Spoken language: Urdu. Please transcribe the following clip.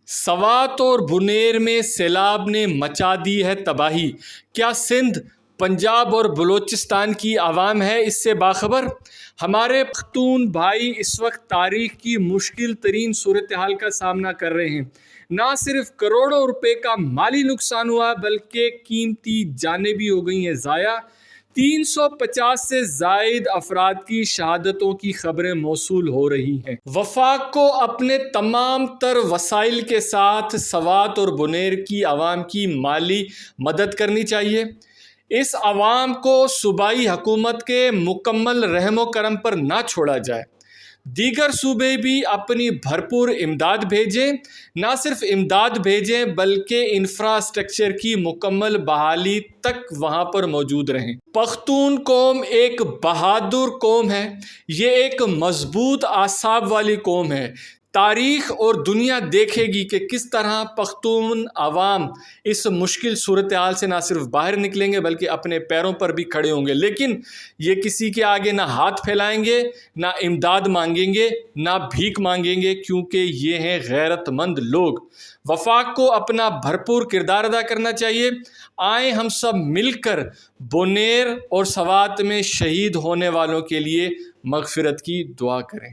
سوات اور بنیر میں سیلاب نے مچا دی ہے تباہی۔ کیا سندھ، پنجاب اور بلوچستان کی عوام ہے اس سے باخبر؟ ہمارے پختون بھائی اس وقت تاریخ کی مشکل ترین صورتحال کا سامنا کر رہے ہیں۔ نہ صرف کروڑوں روپے کا مالی نقصان ہوا بلکہ قیمتی جانیں بھی ہو گئی ہیں ضائع۔ 350 سے زائد افراد کی شہادتوں کی خبریں موصول ہو رہی ہیں۔ وفاق کو اپنے تمام تر وسائل کے ساتھ سوات اور بنیر کی عوام کی مالی مدد کرنی چاہیے۔ اس عوام کو صوبائی حکومت کے مکمل رحم و کرم پر نہ چھوڑا جائے۔ دیگر صوبے بھی اپنی بھرپور امداد بھیجیں۔ نہ صرف امداد بھیجیں بلکہ انفراسٹرکچر کی مکمل بحالی تک وہاں پر موجود رہیں۔ پختون قوم ایک بہادر قوم ہے۔ یہ ایک مضبوط اعصاب والی قوم ہے۔ تاریخ اور دنیا دیکھے گی کہ کس طرح پختون عوام اس مشکل صورتحال سے نہ صرف باہر نکلیں گے بلکہ اپنے پیروں پر بھی کھڑے ہوں گے، لیکن یہ کسی کے آگے نہ ہاتھ پھیلائیں گے، نہ امداد مانگیں گے، نہ بھیک مانگیں گے، کیونکہ یہ ہیں غیرت مند لوگ۔ وفاق کو اپنا بھرپور کردار ادا کرنا چاہیے۔ آئیں ہم سب مل کر بنیر اور سوات میں شہید ہونے والوں کے لیے مغفرت کی دعا کریں۔